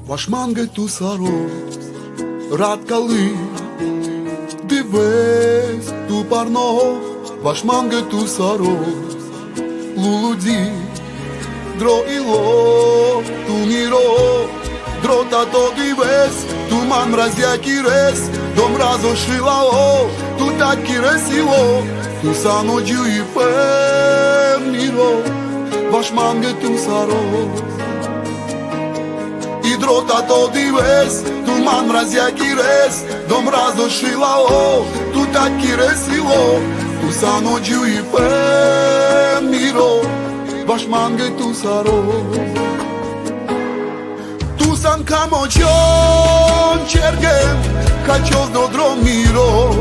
Вашманге ту саро, рад кали, дивись ту парного, вашманге ту саро, лулуді, дро іло, ту міро, дро тато дивись, ту ман мраз які рес, до мразо шилао, ту такі ресіло, ту саноджу і пе міро, вашманге ту саро. Ідро тато дивись, туман мраз який рес, до мразу шилао, ту такі ресіло, ту саноджу і пе міро, вашманге ту саро. Ту сан камочон чергем, хачос до дро міро,